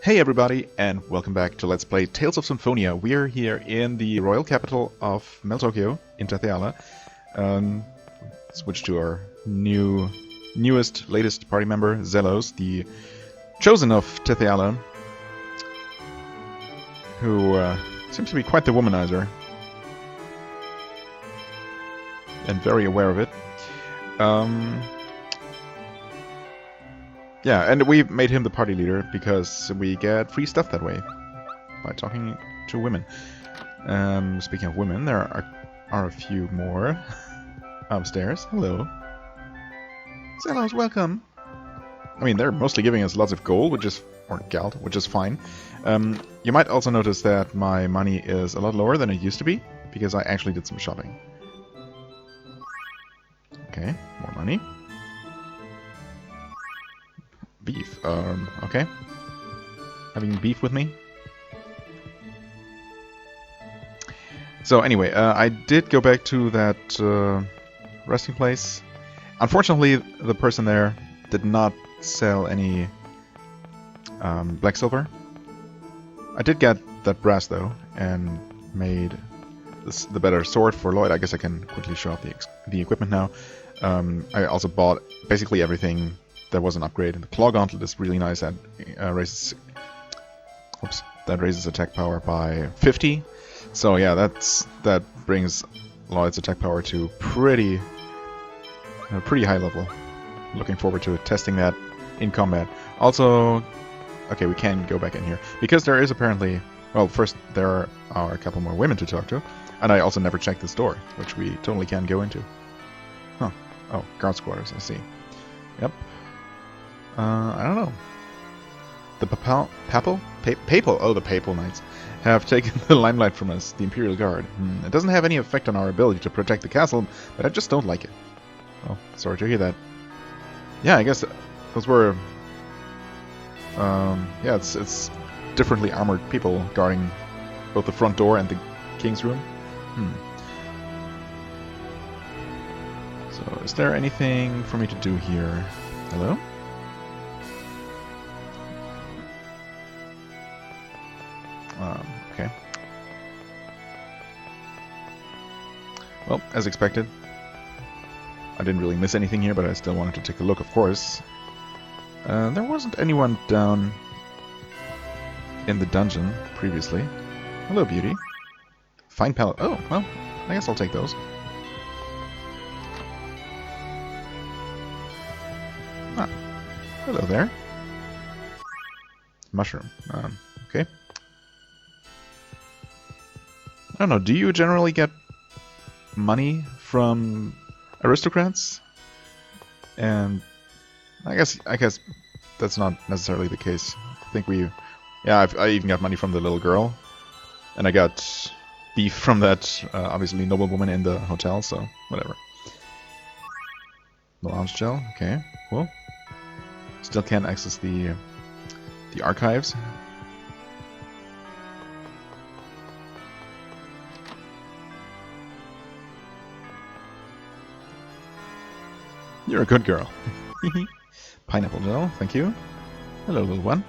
Hey everybody, and welcome back to Let's Play Tales of Symphonia. We're here in the royal capital of Tokyo, in Cafeteria. Switch to our latest party member, Zelos, the chosen of Cafeteria, who seems to be quite the womanizer, and very aware of it. Yeah, and we made him the party leader because we get free stuff that way by talking to women. Speaking of women, there are a few more upstairs. Hello. Zelos, welcome. I mean, they're mostly giving us lots of gold, or geld, which is fine. You might also notice that my money is a lot lower than it used to be because I actually did some shopping. Okay, more money. Beef. Okay. Having beef with me. So anyway, I did go back to that resting place. Unfortunately, the person there did not sell any black silver. I did get that brass though, and made the better sword for Lloyd. I guess I can quickly show off the equipment now. I also bought basically everything. That was an upgrade. The claw gauntlet is really nice. That raises attack power by 50. So yeah, that brings Lloyd's attack power to a pretty high level. Looking forward to testing that in combat. Also, okay, we can go back in here because there is apparently. Well, first there are a couple more women to talk to, and I also never checked this door, which we totally can go into. Huh? Oh, guards quarters. I see. Yep. I don't know. The papal Knights have taken the limelight from us, the Imperial Guard. It doesn't have any effect on our ability to protect the castle, but I just don't like it. Oh, sorry to hear that. Yeah, I guess those were... yeah, it's differently armored people guarding both the front door and the king's room. So, is there anything for me to do here? Hello? Okay. Well, as expected. I didn't really miss anything here, but I still wanted to take a look, of course. There wasn't anyone down in the dungeon previously. Hello, beauty. Fine palette. Oh, well, I guess I'll take those. Ah, hello there. Mushroom. Okay. I don't know, do you generally get money from aristocrats? And I guess that's not necessarily the case. I think I even got money from the little girl. And I got beef from that, obviously, noblewoman in the hotel, so whatever. The lounge gel, okay, cool. Still can't access the archives. You're a good girl. Pineapple gel, thank you. Hello, little one.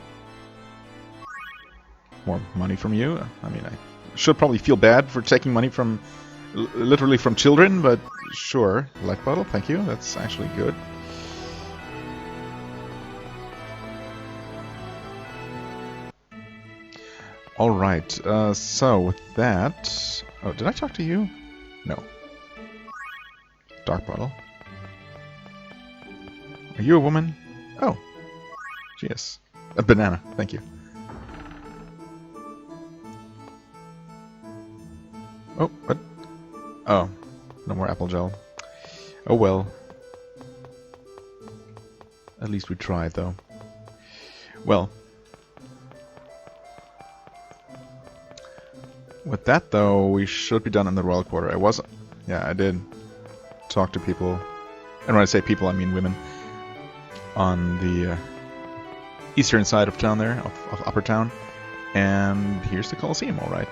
More money from you. I mean, I should probably feel bad for taking money from, literally from children, but sure. Life bottle, thank you. That's actually good. Alright, so with that... Oh, did I talk to you? No. Dark bottle. Are you a woman? Oh. Yes. A banana. Thank you. Oh, what? Oh. No more apple gel. Oh well. At least we tried, though. Well. With that, though, we should be done in the royal quarter. I did talk to people. And when I say people, I mean women. On the eastern side of town there, of Upper Town. And here's the Colosseum, alright.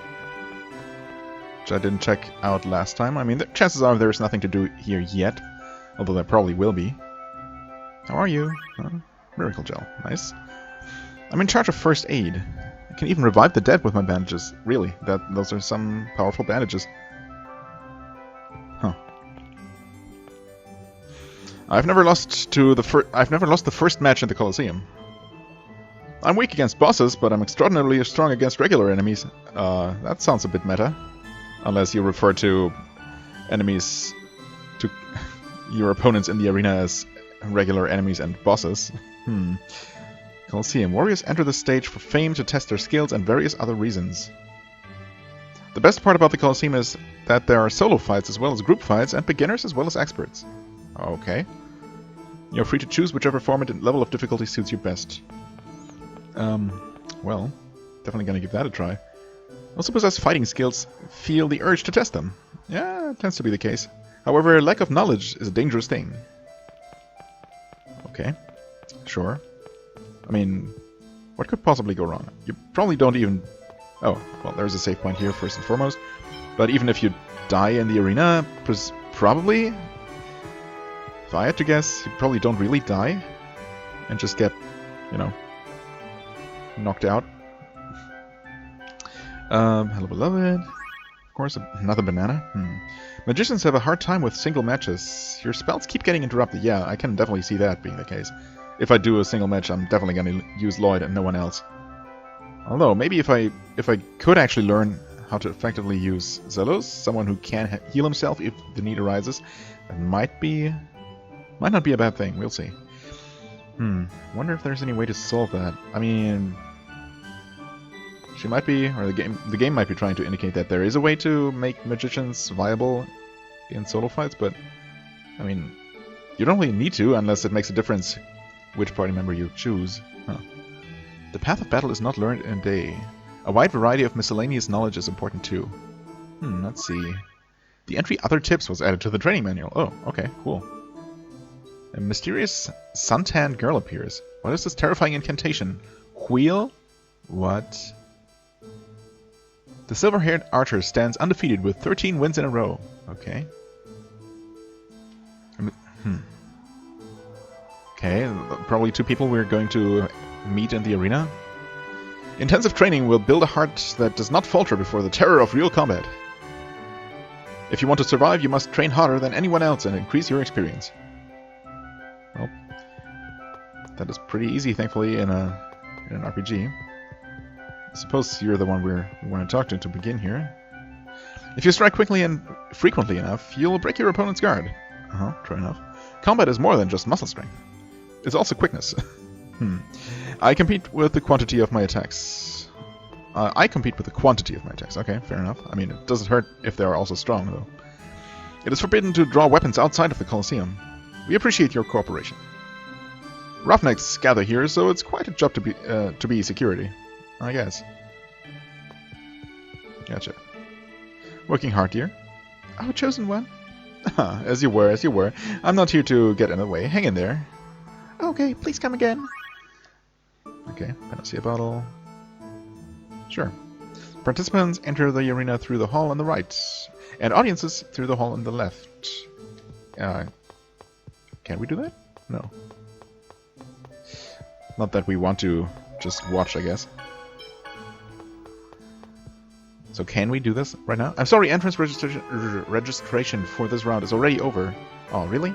Which I didn't check out last time. I mean, the chances are there's nothing to do here yet. Although there probably will be. How are you? Miracle gel, nice. I'm in charge of first aid. I can even revive the dead with my bandages. Really, those are some powerful bandages. Huh. I've never lost the first match in the Colosseum. I'm weak against bosses, but I'm extraordinarily strong against regular enemies. That sounds a bit meta. Unless you refer to enemies, to your opponents in the arena as regular enemies and bosses. Colosseum. Warriors enter the stage for fame, to test their skills, and various other reasons. The best part about the Colosseum is that there are solo fights as well as group fights, and beginners as well as experts. Okay. You're free to choose whichever format and level of difficulty suits you best. Well, definitely gonna give that a try. Also possess fighting skills, feel the urge to test them. Yeah, it tends to be the case. However, lack of knowledge is a dangerous thing. Okay, sure. I mean, what could possibly go wrong? You probably don't even... Oh, well, there's a save point here, first and foremost. But even if you die in the arena, probably... If I had to guess, you probably don't really die. And just get, you know, knocked out. Hello, beloved. Of course, another banana. Magicians have a hard time with single matches. Your spells keep getting interrupted. Yeah, I can definitely see that being the case. If I do a single match, I'm definitely going to use Lloyd and no one else. Although, maybe if I could actually learn how to effectively use Zelos, someone who can heal himself if the need arises, that might not be a bad thing. We'll see. Wonder if there's any way to solve that. I mean, she might be, or the game might be trying to indicate that there is a way to make magicians viable in solo fights, but I mean, you don't really need to unless it makes a difference which party member you choose. Huh. The path of battle is not learned in a day. A wide variety of miscellaneous knowledge is important too. Let's see. The entry Other Tips was added to the training manual. Oh, okay, cool. A mysterious suntanned girl appears. What is this terrifying incantation? Wheel? What? The silver-haired archer stands undefeated with 13 wins in a row. Okay. Okay, probably two people we're going to meet in the arena. Intensive training will build a heart that does not falter before the terror of real combat. If you want to survive, you must train harder than anyone else and increase your experience. Well, that is pretty easy, thankfully, in an RPG. I suppose you're the one we want to talk to begin here. If you strike quickly and frequently enough, you'll break your opponent's guard. True enough. Combat is more than just muscle strength. It's also quickness. I compete with the quantity of my attacks. Okay, fair enough. I mean, it doesn't hurt if they are also strong, though. It is forbidden to draw weapons outside of the Colosseum. We appreciate your cooperation. Roughnecks gather here, so it's quite a job to be security, I guess. Gotcha. Working hard, dear. Oh, chosen one. As you were. I'm not here to get in the way. Hang in there. Okay, please come again. Okay, panacea bottle. Sure. Participants enter the arena through the hall on the right, and audiences through the hall on the left. Can we do that? No. Not that we want to just watch, I guess. So can we do this right now? I'm sorry, entrance registration for this round is already over. Oh, really?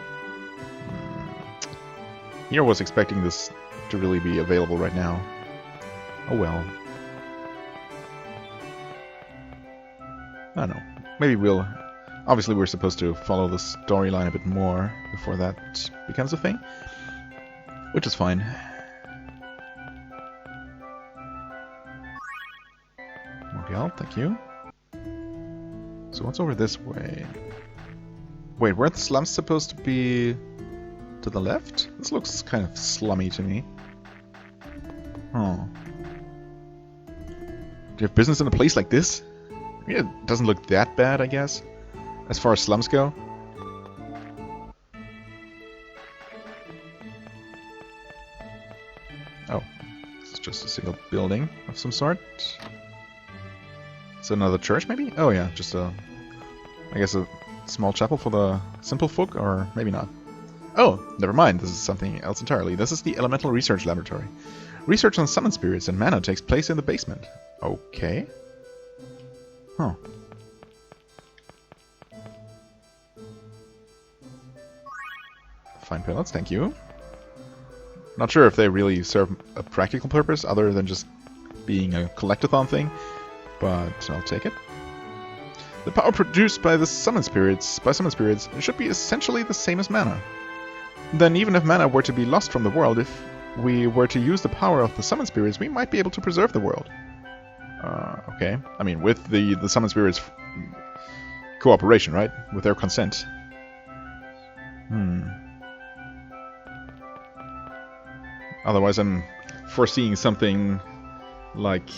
Here was expecting this to really be available right now. Oh well. I don't know. Maybe we'll... Obviously we're supposed to follow the storyline a bit more before that becomes a thing. Which is fine. Okay, thank you. So what's over this way? Wait, weren't the slums supposed to be to the left? This looks kind of slummy to me. Oh. Do you have business in a place like this? I mean, it doesn't look that bad, I guess, as far as slums go. Oh, this is just a single building of some sort. Is it another church, maybe? Oh yeah, just I guess a small chapel for the simple folk, or maybe not. Oh, never mind, this is something else entirely. This is the Elemental Research Laboratory. Research on summon spirits and mana takes place in the basement. Okay. Huh. Fine pellets, thank you. Not sure if they really serve a practical purpose other than just being a collectathon thing, but I'll take it. The power produced by the summon spirits should be essentially the same as mana. Then even if mana were to be lost from the world, if we were to use the power of the summon spirits, we might be able to preserve the world. Okay. I mean, with the summon spirits cooperation, right? With their consent. Otherwise, I'm foreseeing something like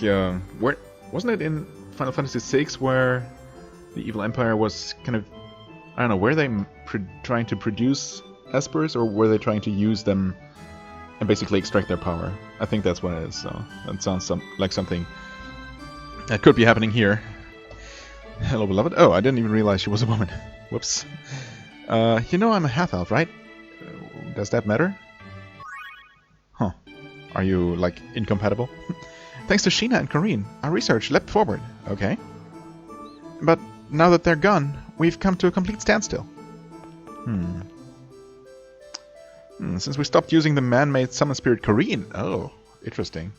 where wasn't it in Final Fantasy VI where the evil empire was kind of, I don't know, were they trying to produce espers, or were they trying to use them and basically extract their power? I think that's what it is. So that sounds like something that could be happening here. Hello, beloved. Oh, I didn't even realize she was a woman. Whoops. You know I'm a half-elf, right? Does that matter? Huh. Are you, like, incompatible? Thanks to Sheena and Corrine, our research leapt forward. Okay. But now that they're gone, we've come to a complete standstill. Since we stopped using the man-made summon spirit Corrine. Oh, interesting.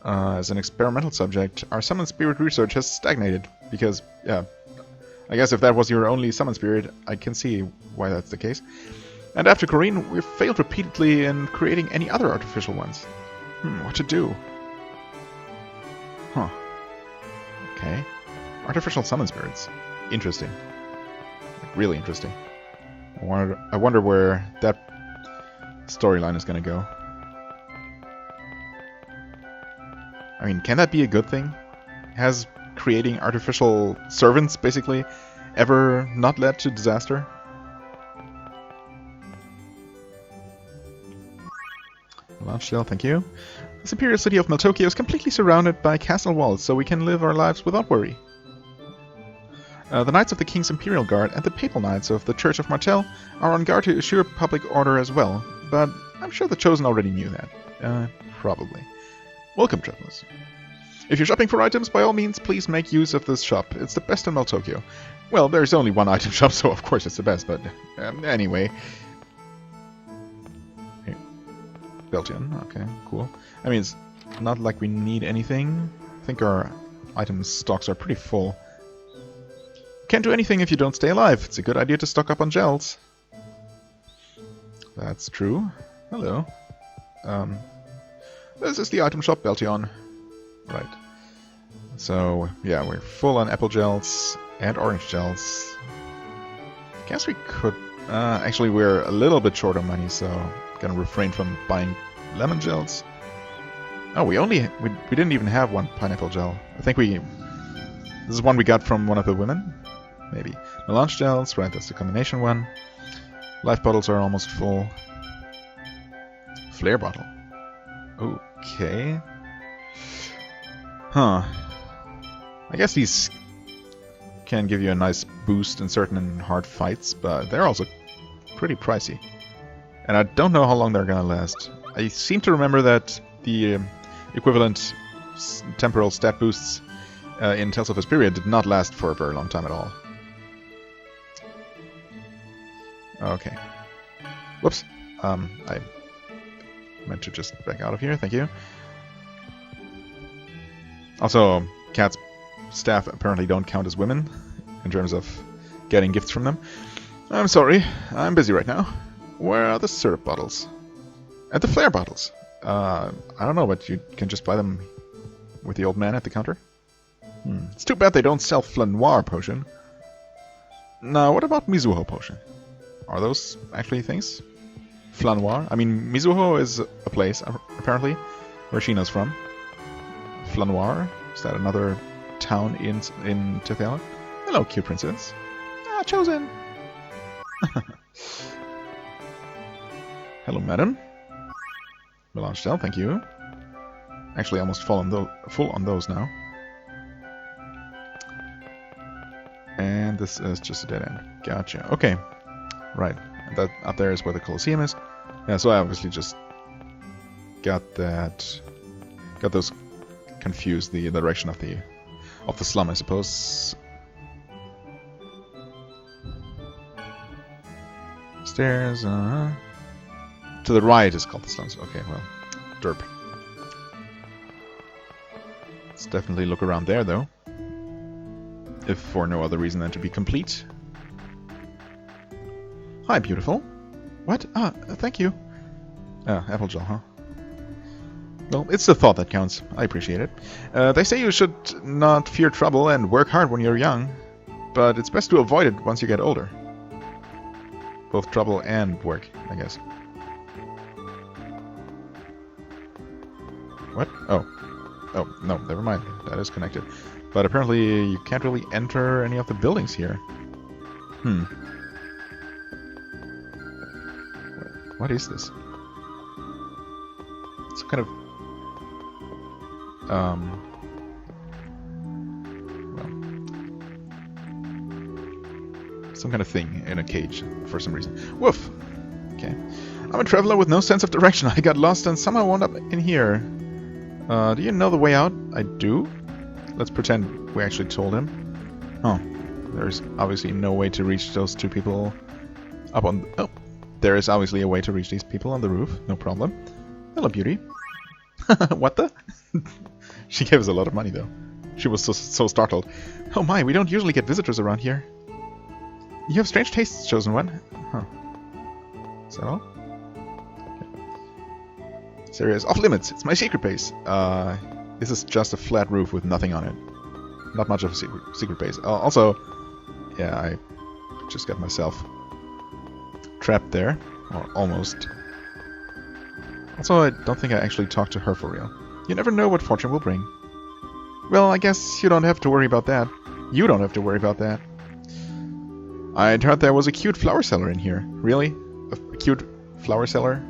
As an experimental subject, our summon spirit research has stagnated. Because, yeah, I guess if that was your only summon spirit, I can see why that's the case. And after Corrine, we've failed repeatedly in creating any other artificial ones. What to do? Huh. Okay. Artificial summon spirits. Interesting. Like, really interesting. I wonder where that storyline is going to go. I mean, can that be a good thing? Has creating artificial servants, basically, ever not led to disaster? Launch shell, thank you. The imperial city of Meltokio is completely surrounded by castle walls, so we can live our lives without worry. The Knights of the King's Imperial Guard and the Papal Knights of the Church of Martel are on guard to assure public order as well, but I'm sure the Chosen already knew that. Probably. Welcome, travelers. If you're shopping for items, by all means, please make use of this shop. It's the best in Meltokio. Well, there's only one item shop, so of course it's the best, but anyway. Hey. Belteon, okay, cool. I mean, it's not like we need anything. I think our item stocks are pretty full. Can't do anything if you don't stay alive. It's a good idea to stock up on gels. That's true. Hello. This is the item shop, Belteon. Right. So, yeah, we're full on apple gels and orange gels. Guess we could... actually, we're a little bit short on money, so gonna refrain from buying lemon gels. Oh, we didn't even have one pineapple gel. I think this is one we got from one of the women? Maybe. Melange gels, right, that's the combination one. Life bottles are almost full. Flare bottle. Okay. Huh. I guess these can give you a nice boost in certain hard fights, but they're also pretty pricey. And I don't know how long they're gonna last. I seem to remember that the equivalent temporal stat boosts in Tales of Vesperia did not last for a very long time at all. Okay. Whoops. I meant to just back out of here, thank you. Also, Cat's staff apparently don't count as women in terms of getting gifts from them. I'm sorry, I'm busy right now. Where are the syrup bottles? And the flare bottles? I don't know, but you can just buy them with the old man at the counter? It's too bad they don't sell Flanoir potion. Now, what about Mizuho potion? Are those actually things? Flanoir? I mean, Mizuho is a place, apparently, where Sheena's from. Flanoir? Is that another town in Tethela? Hello, cute princess. Ah, Chosen! Hello, madam. Melange gel, thank you. Actually, almost full on those now. And this is just a dead end. Gotcha. Okay. Right. And that up there is where the Colosseum is. Yeah, so I obviously just got those confused, the direction of the slum, I suppose. Stairs, to the right is called the slums. Okay, well, derp. Let's definitely look around there, though. If for no other reason than to be complete. Hi, beautiful. What? Ah, thank you. Ah, Applejaw, huh? Well, it's the thought that counts. I appreciate it. They say you should not fear trouble and work hard when you're young, but it's best to avoid it once you get older. Both trouble and work, I guess. What? Oh. Oh, no, never mind. That is connected. But apparently you can't really enter any of the buildings here. What is this? Some kind of... some kind of thing in a cage for some reason. Woof! Okay. I'm a traveler with no sense of direction. I got lost and somehow wound up in here. Do you know the way out? I do. Let's pretend we actually told him. Oh. There's obviously no way to reach those two people up on... Oh. There is obviously a way to reach these people on the roof. No problem. Hello, beauty. What the? She gave us a lot of money, though. She was so startled. Oh my, we don't usually get visitors around here. You have strange tastes, chosen one. Huh. Is that all? Okay. This area is off limits. It's my secret base. This is just a flat roof with nothing on it. Not much of a secret base. Also, yeah, I just got myself trapped there. Or almost. Also, I don't think I actually talked to her for real. You never know what fortune will bring. Well, I guess you don't have to worry about that. You don't have to worry about that. I'd heard there was a cute flower seller in here. Really? A cute flower seller?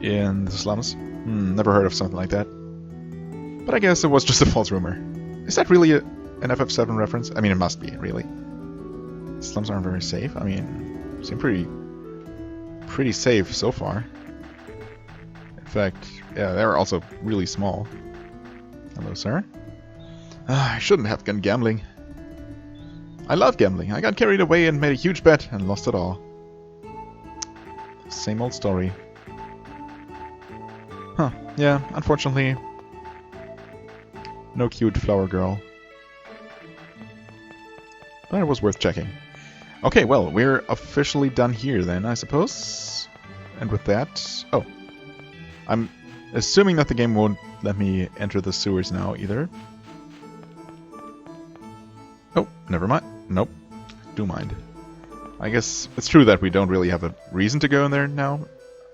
In the slums? Never heard of something like that. But I guess it was just a false rumor. Is that really an FF7 reference? I mean, it must be, really. Slums aren't very safe. I mean, seem pretty safe so far. In fact, yeah, they're also really small. Hello, sir. I shouldn't have gone gambling. I love gambling. I got carried away and made a huge bet and lost it all. Same old story. Huh, yeah, unfortunately, no cute flower girl. But it was worth checking. Okay, well, we're officially done here then, I suppose. And with that... Oh. I'm assuming that the game won't let me enter the sewers now either. Oh, never mind. Nope. Do mind. I guess it's true that we don't really have a reason to go in there now.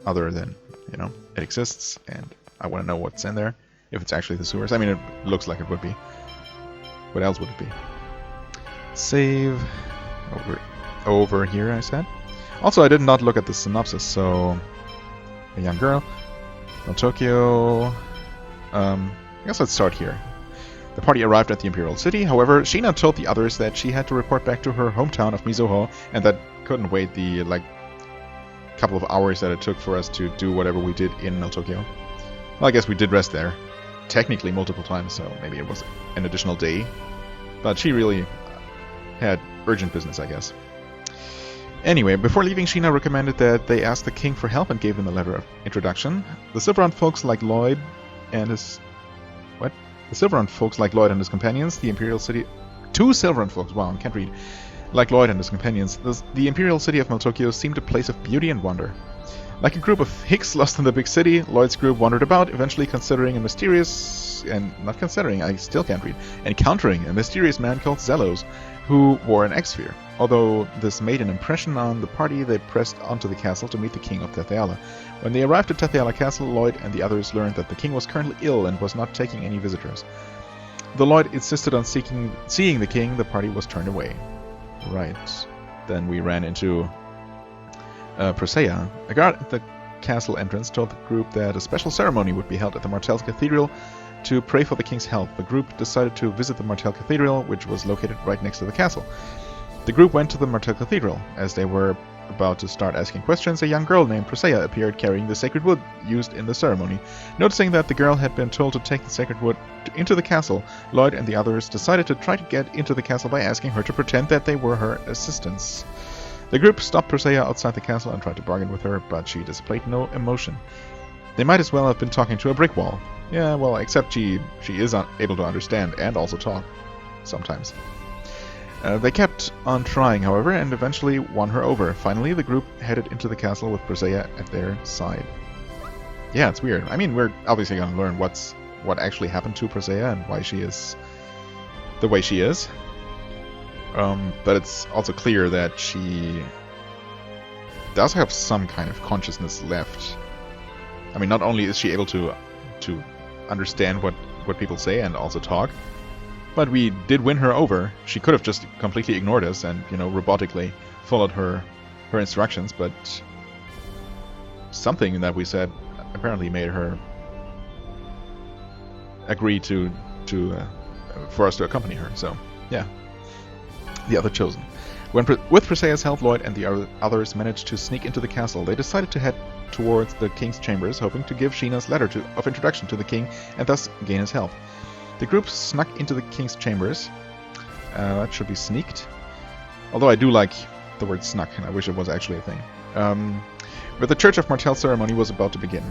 Other than, you know, it exists and I want to know what's in there. If it's actually the sewers. I mean, it looks like it would be. What else would it be? Save. Over here, I said. Also, I did not look at the synopsis, so... A young girl. No Tokyo. I guess let's start here. The party arrived at the Imperial City. However, Sheena told the others that she had to report back to her hometown of Mizuho, and that couldn't wait the, couple of hours that it took for us to do whatever we did in Tokyo. Well, I guess we did rest there. Technically multiple times, so maybe it was an additional day. But she really had urgent business, I guess. Anyway, before leaving, Sheena recommended that they ask the king for help and gave him a letter of introduction. The Silverhunt folks like Lloyd and his... What? The Silverhunt folks like Lloyd and his companions, the Imperial City... Two Silverhunt folks, wow, I can't read. Like Lloyd and his companions, the Imperial City of Tokyo seemed a place of beauty and wonder. Like a group of hicks lost in the big city, Lloyd's group wandered about, eventually encountering a mysterious man called Zelos, who wore an X-Sphere. Although this made an impression on the party, they pressed onto the castle to meet the king of Tetheala. When they arrived at Tetheala Castle, Lloyd and the others learned that the king was currently ill and was not taking any visitors. Though Lloyd insisted on seeing the king, the party was turned away. Right. Then we ran into Presea. A guard at the castle entrance told the group that a special ceremony would be held at the Martell Cathedral to pray for the king's health. The group decided to visit the Martell Cathedral, which was located right next to the castle. The group went to the Martell Cathedral. As they were about to start asking questions, a young girl named Presea appeared carrying the sacred wood used in the ceremony. Noticing that the girl had been told to take the sacred wood into the castle, Lloyd and the others decided to try to get into the castle by asking her to pretend that they were her assistants. The group stopped Presea outside the castle and tried to bargain with her, but she displayed no emotion. They might as well have been talking to a brick wall. Yeah, well, except she is able to understand and also talk. Sometimes. They kept on trying, however, and eventually won her over. Finally, the group headed into the castle with Presea at their side. Yeah, it's weird. I mean, we're obviously going to learn what actually happened to Presea and why she is the way she is. But it's also clear that she does have some kind of consciousness left. I mean, not only is she able to understand what people say and also talk, but we did win her over. She could have just completely ignored us and, robotically followed her instructions, but something that we said apparently made her agree for us to accompany her. So, yeah. The other chosen. With Presea's help, Lloyd and the others managed to sneak into the castle. They decided to head towards the king's chambers, hoping to give Sheena's letter of introduction to the king and thus gain his help. The group snuck into the king's chambers. That should be sneaked. Although I do like the word snuck, and I wish it was actually a thing. But the Church of Martel ceremony was about to begin.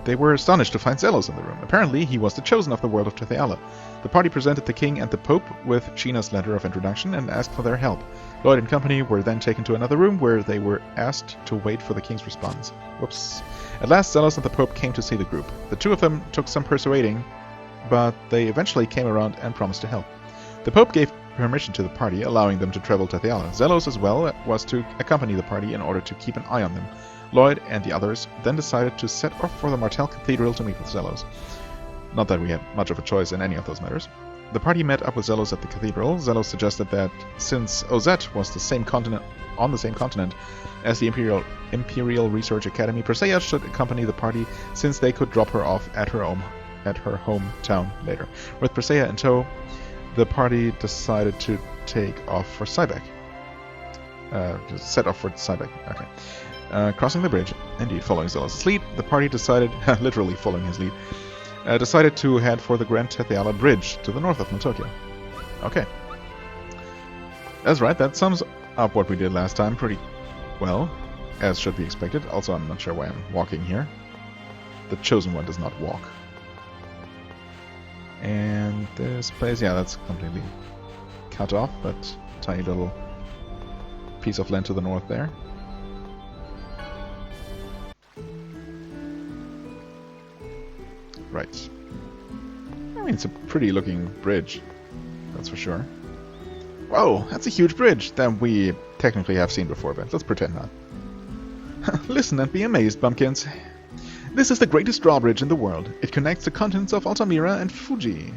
They were astonished to find Zelos in the room. Apparently, he was the chosen of the world of Tetheala. The party presented the king and the pope with Sheena's letter of introduction and asked for their help. Lloyd and company were then taken to another room where they were asked to wait for the king's response. Whoops. At last, Zelos and the pope came to see the group. The two of them took some persuading, but they eventually came around and promised to help. The Pope gave permission to the party, allowing them to travel to Theala. Zelos as well was to accompany the party in order to keep an eye on them. Lloyd and the others then decided to set off for the Martel Cathedral to meet with Zelos. Not that we had much of a choice in any of those matters. The party met up with Zelos at the cathedral. Zelos suggested that since Ozette was on the same continent as the Imperial Research Academy, Presea should accompany the party since they could drop her off at her hometown later. With Presea in tow, the party decided to take off for Sybec. Set off for Sybec. Okay. Crossing the bridge, indeed following Zelos' lead, the party decided, literally following his lead, decided to head for the Grand Tetheala Bridge to the north of Tokyo. Okay. That's right, that sums up what we did last time pretty well, as should be expected. Also, I'm not sure why I'm walking here. The chosen one does not walk. And this place, yeah, that's completely cut off, but tiny little piece of land to the north there. Right. I mean, it's a pretty looking bridge, that's for sure. Whoa, that's a huge bridge that we technically have seen before, but let's pretend not. Listen and be amazed, bumpkins. This is the greatest drawbridge in the world. It connects the continents of Altamira and Fuji.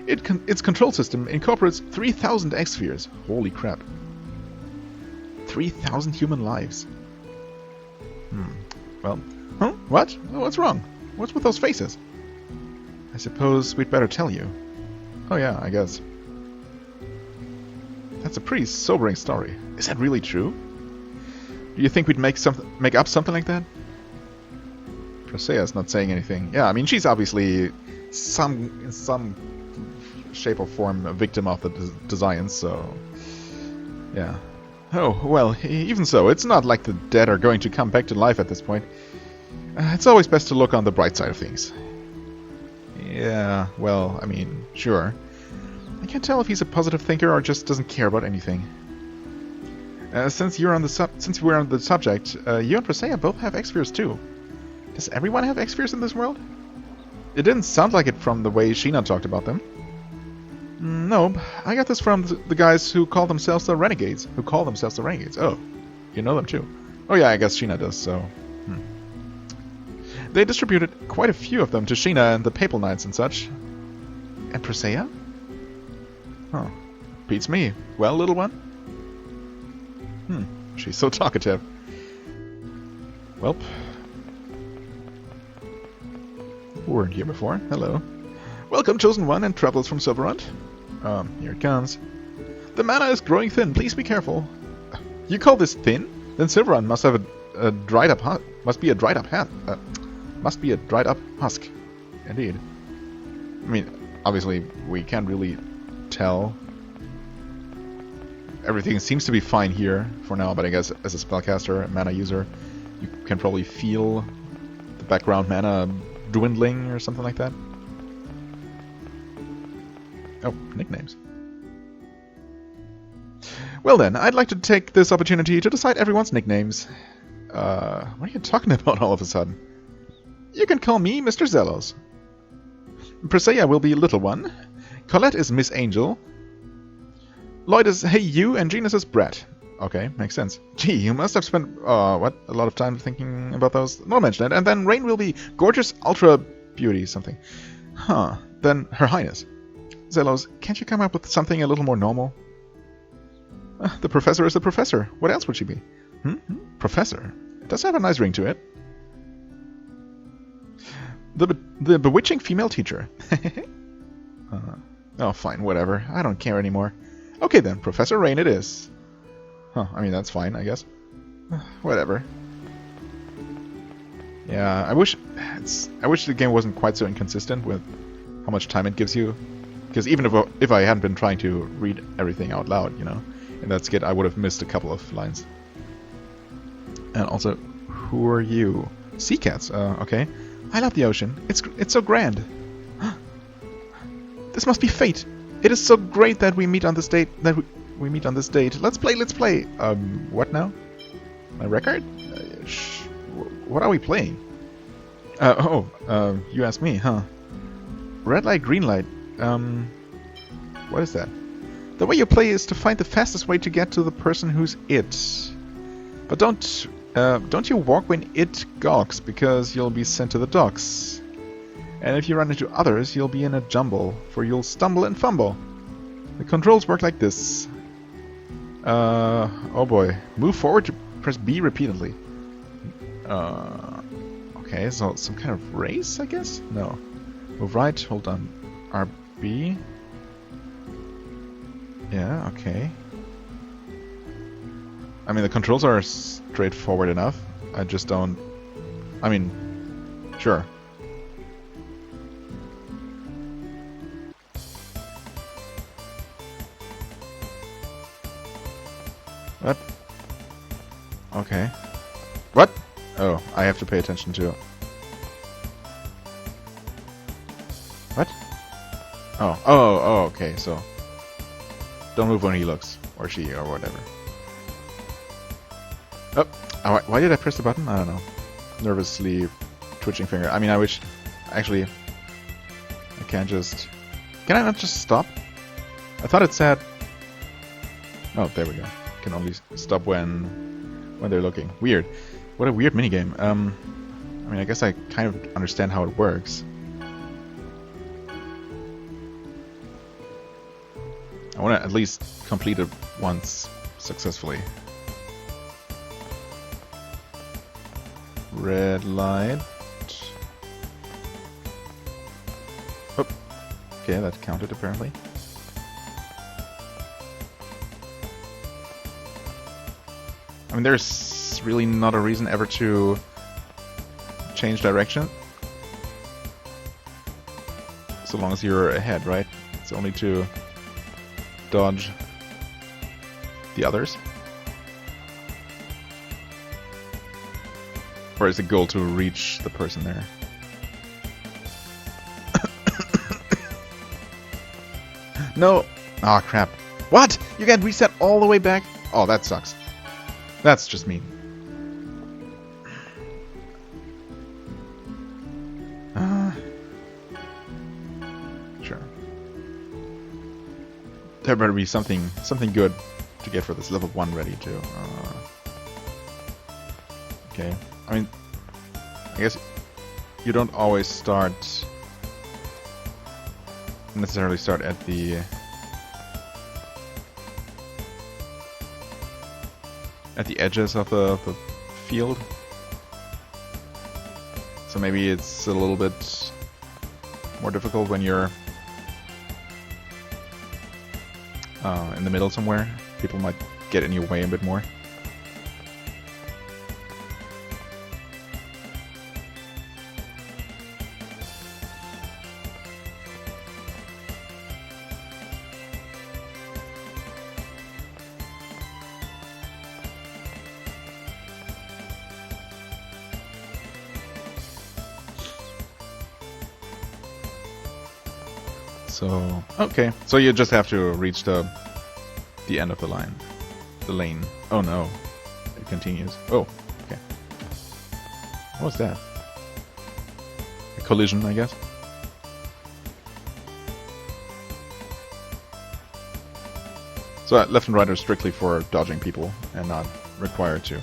Its control system incorporates 3,000 X-spheres. Holy crap. 3,000 human lives. Well, huh? What? What's wrong? What's with those faces? I suppose we'd better tell you. Oh yeah, I guess. That's a pretty sobering story. Is that really true? Do you think we'd make up something like that? Presea's not saying anything. Yeah, I mean, she's obviously in some shape or form a victim of the designs, so... Yeah. Oh, well, even so, it's not like the dead are going to come back to life at this point. It's always best to look on the bright side of things. Yeah, well, I mean, sure. I can't tell if he's a positive thinker or just doesn't care about anything. Since we're on the subject, you and Presea both have X-spheres too. Does everyone have X-spheres in this world? It didn't sound like it from the way Sheena talked about them. No, I got this from the guys who call themselves the Renegades. Oh, you know them too. Oh yeah, I guess Sheena does, so... They distributed quite a few of them to Sheena and the Papal Knights and such. And Presea? Oh, beats me. Well, little one? She's so talkative. Welp. We weren't here before. Hello. Welcome, Chosen One and travelers from Silverhunt. Here it comes. The mana is growing thin. Please be careful. You call this thin? Then Silveron must have a dried up must be a dried up husk. Indeed. I mean, obviously we can't really tell. Everything seems to be fine here for now, but I guess as a spellcaster, a mana user, you can probably feel the background mana dwindling or something like that. Oh, nicknames. Well then, I'd like to take this opportunity to decide everyone's nicknames. What are you talking about all of a sudden? You can call me Mr. Zelos. Presea will be Little One. Colette is Miss Angel. Lloyd is Hey You, and Genus is Brett. Okay, makes sense. Gee, you must have spent, a lot of time thinking about those. No, mention it. And then Rain will be Gorgeous Ultra Beauty something. Huh. Then Her Highness. Zelos, can't you come up with something a little more normal? The Professor is the Professor. What else would she be? Professor. It does have a nice ring to it. The Bewitching Female Teacher. Oh, fine, whatever. I don't care anymore. Okay then, Professor Rain it is. Huh, I mean, that's fine, I guess. Whatever. Yeah, I wish the game wasn't quite so inconsistent with how much time it gives you. Because even if I hadn't been trying to read everything out loud, you know, in that skit, I would have missed a couple of lines. And also, who are you? Sea cats. Okay. I love the ocean. It's so grand. This must be fate. It is so great that we meet on this date. We meet on this date. Let's play. Let's play. What now? My record? What are we playing? You asked me, huh? Red light, green light. What is that? The way you play is to find the fastest way to get to the person who's it. But don't you walk when it gawks, because you'll be sent to the docks. And if you run into others, you'll be in a jumble, for you'll stumble and fumble. The controls work like this. Oh boy. Move forward to press B repeatedly. Okay, so some kind of race, I guess? No. Move right, hold on. RB. Yeah, okay. I mean, the controls are straightforward enough. I just don't... I mean, sure. What? Okay. What? Oh, I have to pay attention to... What? Oh, okay, so... Don't move when he looks, or she, or whatever. Oh, why did I press the button? I don't know. Nervously twitching finger. I mean, I wish... Actually, I can't just... Can I not just stop? I thought it said... Oh, there we go. Can only stop when they're looking. Weird. What a weird minigame. I mean, I guess I kind of understand how it works. I want to at least complete it once successfully. Red light. Oh. Okay, that counted apparently. I mean, there's really not a reason ever to change direction. So long as you're ahead, right? It's only to dodge the others. Or is the goal to reach the person there? No! Aw, crap. What? You can't reset all the way back? Oh, that sucks. That's just mean. Sure. There better be something good to get for this level 1 ready too. Okay. I mean, I guess you don't always necessarily start at the edges of the field. So maybe it's a little bit more difficult when you're in the middle somewhere. People might get in your way a bit more. So, okay. So you just have to reach the end of the line. The lane. Oh no. It continues. Oh, okay. What was that? A collision, I guess? So left and right are strictly for dodging people and not required to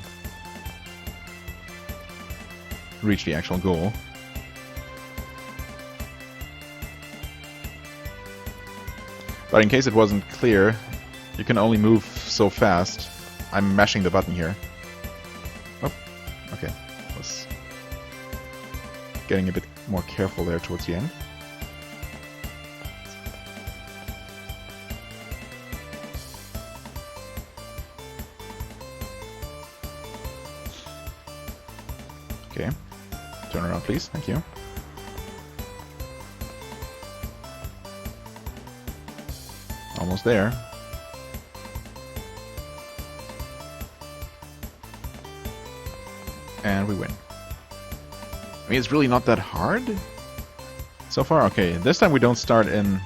reach the actual goal. But in case it wasn't clear, you can only move so fast. I'm mashing the button here. Oh, okay. Was getting a bit more careful there towards the end. Okay. Turn around, please. Thank you. Almost there. And we win. I mean, it's really not that hard so far. Okay, this time we don't start in...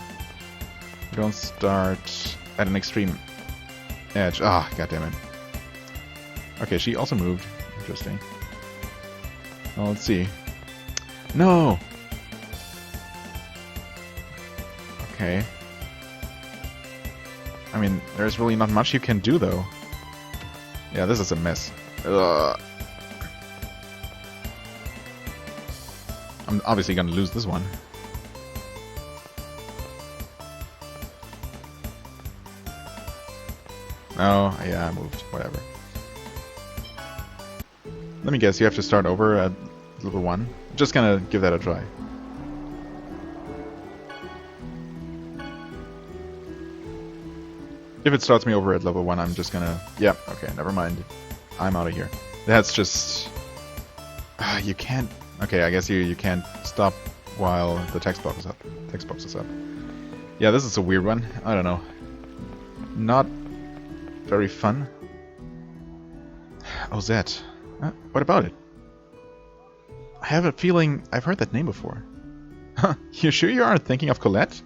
We don't start at an extreme edge. Ah, goddammit. Okay, she also moved. Interesting. Well, let's see. No! Okay. I mean, there's really not much you can do, though. Yeah, this is a mess. Ugh. I'm obviously gonna lose this one. Oh, yeah, I moved. Whatever. Let me guess, you have to start over at level 1. Just gonna give that a try. If it starts me over at level 1, I'm just gonna... Yeah, okay, never mind. I'm out of here. That's just... you can't... Okay, I guess you can't stop while the text box is up. Yeah, this is a weird one. I don't know. Not very fun. Oh, Zet. What about it? I have a feeling I've heard that name before. Huh, you sure you aren't thinking of Colette?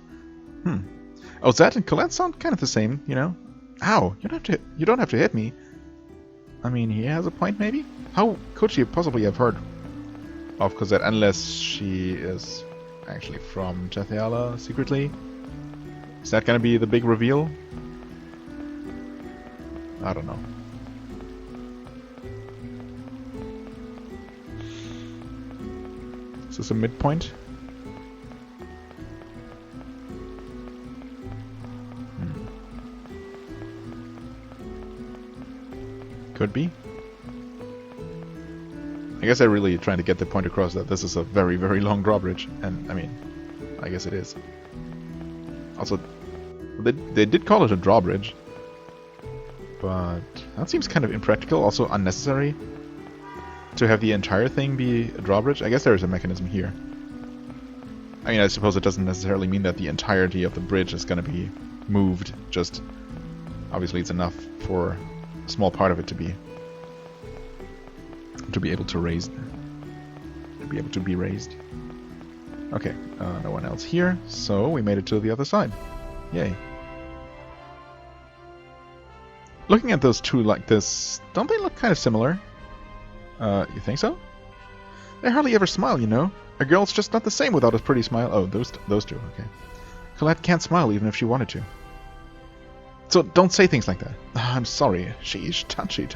Oh, Zet and Colette sound kind of the same, you know? Ow, you don't have to hit me. I mean, he has a point, maybe? How could she possibly have heard of Cosette unless she is actually from Cafeteria secretly? Is that gonna be the big reveal? I don't know. Is this a midpoint? Could be. I guess I'm really trying to get the point across that this is a very, very long drawbridge. And, I mean, I guess it is. Also, they did call it a drawbridge. But that seems kind of impractical, also unnecessary. To have the entire thing be a drawbridge. I guess there is a mechanism here. I mean, I suppose it doesn't necessarily mean that the entirety of the bridge is going to be moved. Just, obviously it's enough for a small part of it to be able to raise, be raised. Okay, no one else here, so we made it to the other side. Yay. Looking at those two like this, don't they look kind of similar? You think so? They hardly ever smile, you know. A girl's just not the same without a pretty smile. Oh, those two, okay. Colette can't smile even if she wanted to. So don't say things like that. I'm sorry. Sheesh, touchy.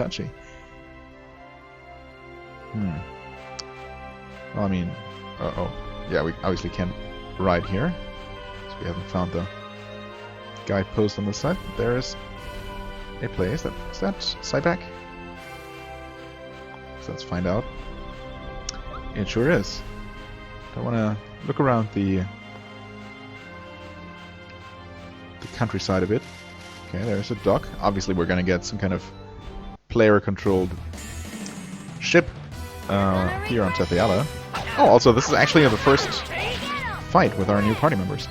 Well, I mean... Yeah, we obviously can't ride here. So we haven't found the guidepost on the side. There is a place. Is that Cyback? So let's find out. It sure is. I want to look around the countryside a bit. Okay, there's a dock. Obviously we're going to get some kind of player-controlled ship here on Cafeteria. Oh, also, this is actually the first fight with our new party members.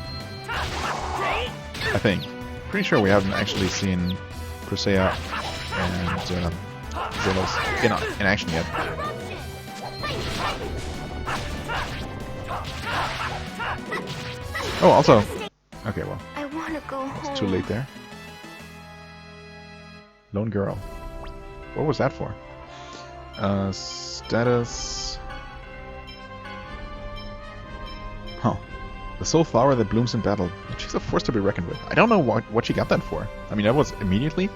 I think. Pretty sure we haven't actually seen Cruxis and Zelos in action yet. Oh, also, Okay, well, I want to go home. it's too late there. Lone girl. What was that for? Status... Huh. The sole flower that blooms in battle. She's a force to be reckoned with. I don't know what she got that for. I mean, that was immediately.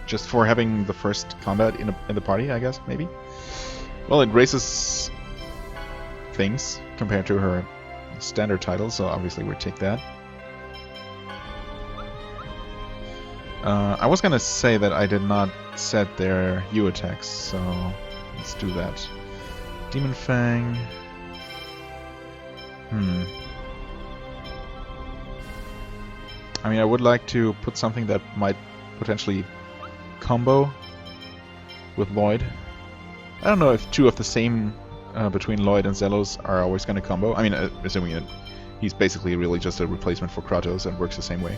Just for having the first combat in the party, I guess, maybe? Well, it raises things compared to her standard title, so obviously we'll take that. I was gonna say that I did not set their U attacks, so let's do that. Demon Fang. I mean, I would like to put something that might potentially combo with Lloyd. I don't know if two of the same between Lloyd and Zelos are always going to combo. I mean, assuming that he's basically really just a replacement for Kratos and works the same way.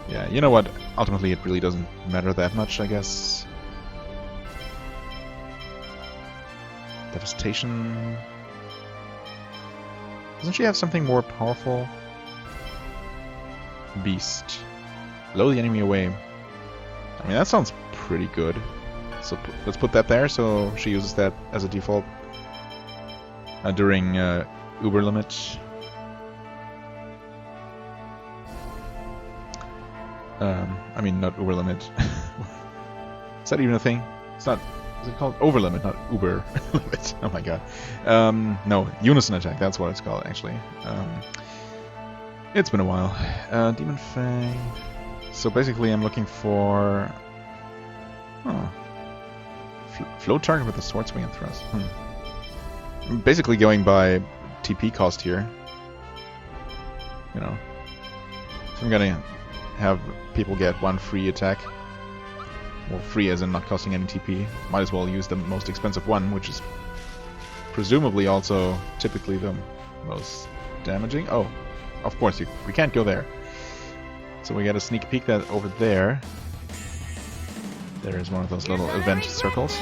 Yeah, you know what? Ultimately, it really doesn't matter that much, I guess. Devastation. Doesn't she have something more powerful? Beast. Blow the enemy away. I mean, that sounds pretty good. So let's put that there, so she uses that as a default during Uber Limit. I mean, not Uber Limit. Is that even a thing? It's not. Is it called Over Limit, not Uber Limit? Oh my god. No, Unison Attack, that's what it's called, actually. It's been a while. Demon Fang. So basically I'm looking for... Oh. Float target with a sword swing and thrust. I'm basically going by TP cost here. You know. So I'm gonna have people get one free attack. Well, free as in not costing any TP. Might as well use the most expensive one, which is presumably also typically the most damaging. Oh, of course, we can't go there. So we get a sneak peek that over there. There is one of those little event circles.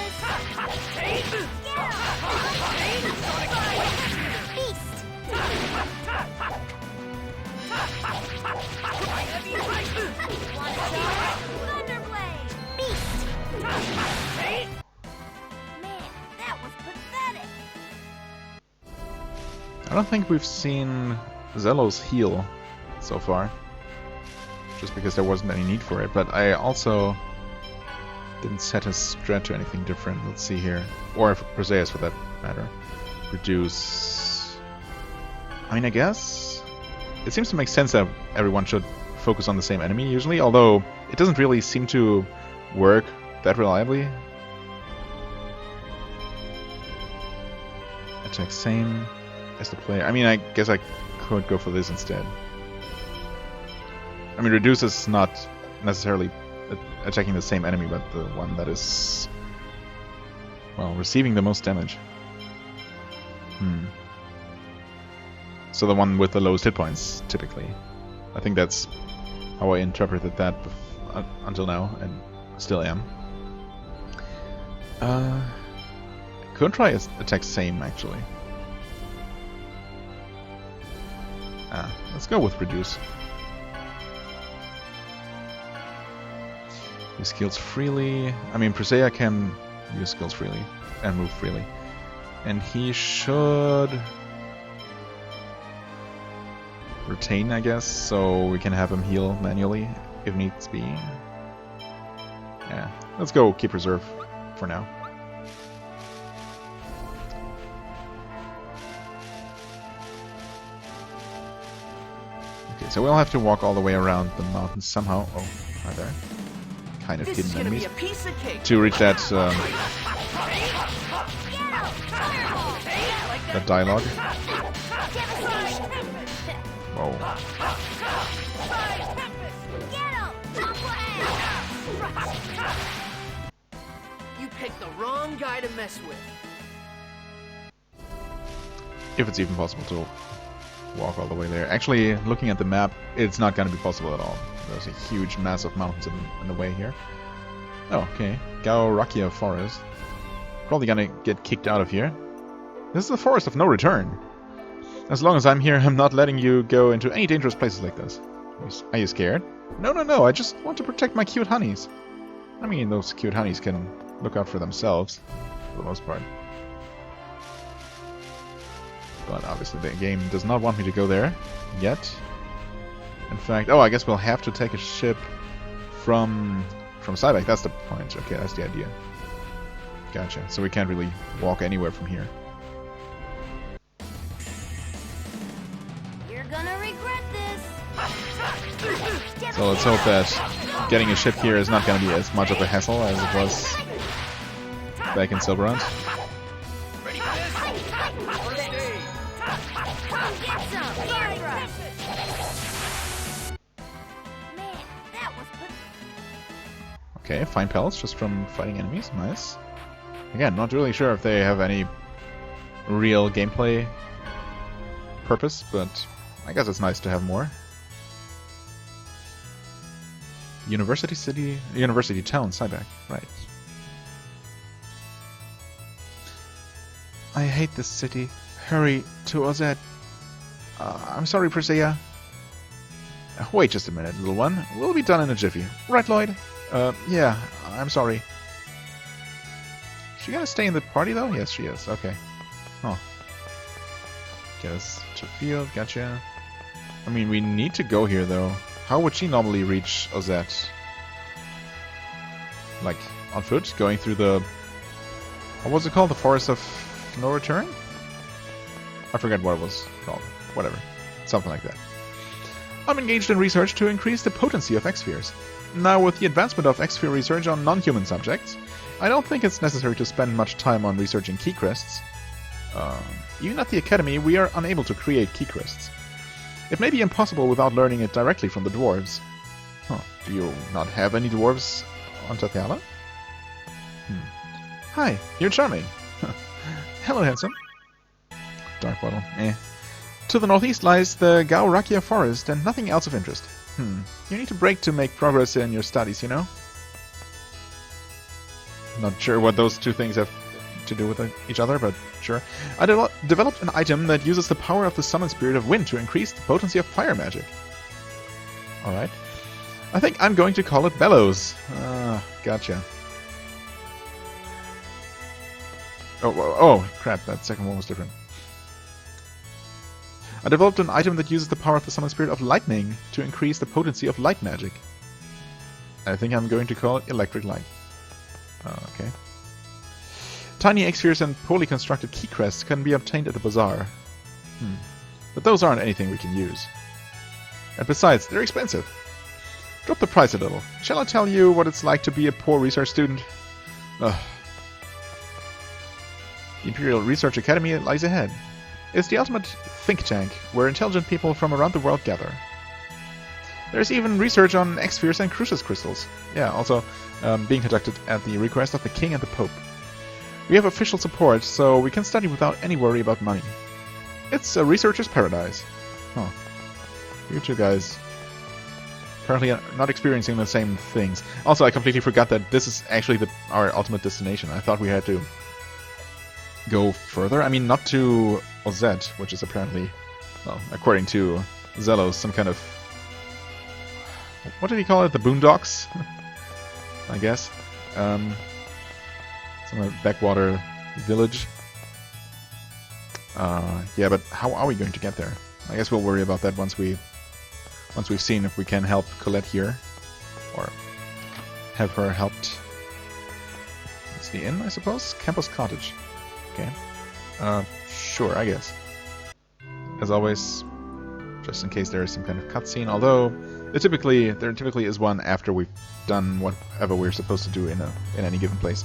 I don't think we've seen Zelos heal so far, just because there wasn't any need for it, but I also didn't set his strat to anything different. Let's see here. Or Perseus for that matter. Reduce... I mean, I guess... It seems to make sense that everyone should focus on the same enemy usually, although it doesn't really seem to work that reliably. Attack same as the player. I mean, I guess I could go for this instead. I mean, reduce is not necessarily attacking the same enemy, but the one that is, well, receiving the most damage. So the one with the lowest hit points, typically. I think that's how I interpreted that until now, and still am. I could try attack same, actually. Let's go with reduce. Use skills freely. I mean, Presea can use skills freely and move freely. And he should retain, I guess, so we can have him heal manually if needs be. Yeah, let's go keep reserve for now. Okay, so we'll have to walk all the way around the mountain somehow. Oh, right there. Kind of hidden enemies. To reach that that dialogue. Whoa. You picked the wrong guy to mess with. If it's even possible to walk all the way there. Actually, looking at the map, it's not going to be possible at all. There's a huge, massive mountains in the way here. Oh, okay. Gaorakia Forest. Probably gonna get kicked out of here. This is the forest of no return. As long as I'm here, I'm not letting you go into any dangerous places like this. Are you scared? No, no, no, I just want to protect my cute honeys. I mean, those cute honeys can look out for themselves, for the most part. But obviously the game does not want me to go there yet. In fact, oh, I guess we'll have to take a ship from Cybeck. That's the point. Okay, that's the idea. Gotcha. So we can't really walk anywhere from here. You're gonna regret this. So let's hope that getting a ship here is not going to be as much of a hassle as it was back in Silverhunt. Ready for this? First aid. Get some. Man, that was Okay, fine pelts just from fighting enemies. Nice. Again, not really sure if they have any real gameplay purpose, but I guess it's nice to have more. University Town, Cybeck. Right. I hate this city. Hurry to Ozette. I'm sorry, Persea. Wait just a minute, little one. We'll be done in a jiffy. Right, Lloyd? Yeah, I'm sorry. She gonna stay in the party, though? Yes, she is. Okay. Oh. Get us to field. Gotcha. I mean, we need to go here, though. How would she normally reach Ozette? Like, on foot? Going through the... What was it called? The Forest of No Return? I forget what it was called. Whatever. Something like that. I'm engaged in research to increase the potency of X-Spheres. Now, with the advancement of X-Sphere research on non-human subjects, I don't think it's necessary to spend much time on researching key crests. Even at the Academy, we are unable to create key crests. It may be impossible without learning it directly from the dwarves. Huh. Do you not have any dwarves on Tathiala? Hi, you're charming. Hello, handsome. Dark bottle. To the northeast lies the Gaurakia forest and nothing else of interest. You need a break to make progress in your studies, you know? Not sure what those two things have to do with each other, but sure. I developed an item that uses the power of the summon spirit of wind to increase the potency of fire magic. Alright. I think I'm going to call it Bellows. Gotcha. Oh, crap, that second one was different. I developed an item that uses the power of the summon spirit of lightning to increase the potency of light magic. I think I'm going to call it Electric Light. Okay. Tiny X-Spheres and poorly constructed key crests can be obtained at the bazaar. But those aren't anything we can use. And besides, they're expensive. Drop the price a little. Shall I tell you what it's like to be a poor research student? Ugh. The Imperial Research Academy lies ahead. It's the ultimate think tank, where intelligent people from around the world gather. There's even research on X-Spheres and Cruxis crystals. Yeah, also being conducted at the request of the King and the Pope. We have official support, so we can study without any worry about money. It's a researcher's paradise. Huh. You two guys apparently are not experiencing the same things. Also, I completely forgot that this is actually our ultimate destination. I thought we had to go further. I mean, not to Ozette, which is apparently, well, according to Zelos, some kind of... What did he call it? The Boondocks? I guess. Some backwater village. Yeah, but how are we going to get there? I guess we'll worry about that once we've seen if we can help Colette here, or have her helped. It's the inn, I suppose. Campus Cottage. Okay. Sure, I guess. As always, just in case there is some kind of cutscene. Although there typically is one after we've done whatever we're supposed to do in any given place.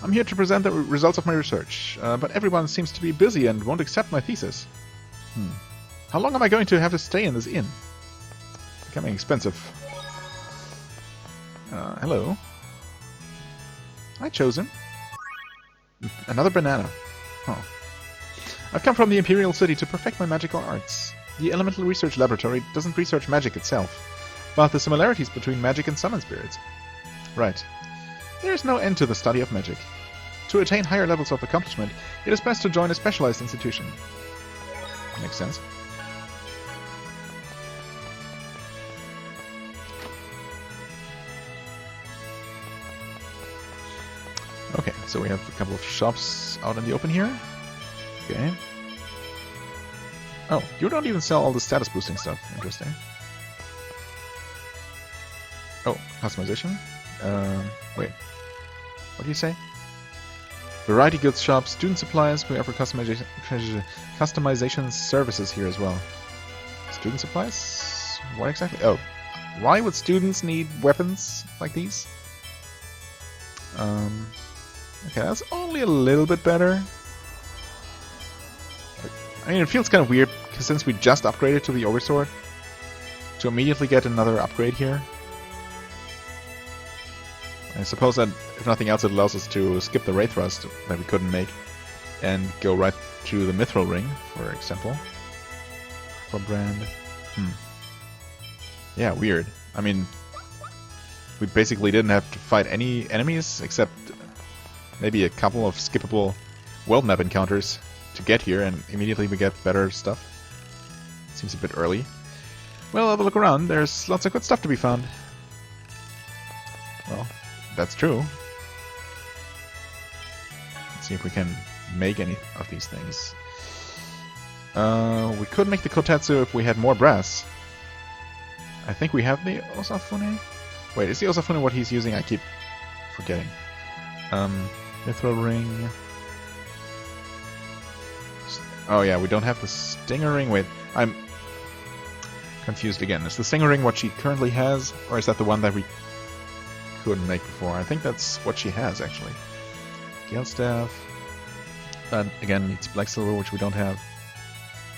I'm here to present the results of my research, but everyone seems to be busy and won't accept my thesis. How long am I going to have to stay in this inn? Becoming expensive. Hello. Hi, Chosen. Another banana. Huh. I've come from the Imperial City to perfect my magical arts. The Elemental Research Laboratory doesn't research magic itself, but the similarities between magic and summon spirits. Right. There is no end to the study of magic. To attain higher levels of accomplishment, it is best to join a specialized institution. Makes sense. Okay, so we have a couple of shops out in the open here. Okay. Oh, you don't even sell all the status boosting stuff. Interesting. Oh, customization? Wait. What do you say? Variety goods shop, student supplies. We offer customization services here as well. Student supplies? What exactly? Oh. Why would students need weapons like these? Okay, that's only a little bit better. I mean, it feels kind of weird, because since we just upgraded to the Oversword, to immediately get another upgrade here. I suppose that, if nothing else, it allows us to skip the Ray Thrust that we couldn't make, and go right to the Mithril Ring, for example. For brand. Yeah, weird. I mean, we basically didn't have to fight any enemies, except maybe a couple of skippable world map encounters to get here, and immediately we get better stuff. Seems a bit early. Well, have a look around. There's lots of good stuff to be found. Well, that's true. Let's see if we can make any of these things. We could make the Kotetsu if we had more brass. I think we have the Osafune. Wait, is the Osafune what he's using? I keep forgetting. Mithril Ring. Oh yeah, we don't have the Stinger Ring. Wait, I'm confused again. Is the Stinger Ring what she currently has? Or is that the one that we couldn't make before? I think that's what she has, actually. Gale Staff. That, again, needs Black Silver, which we don't have.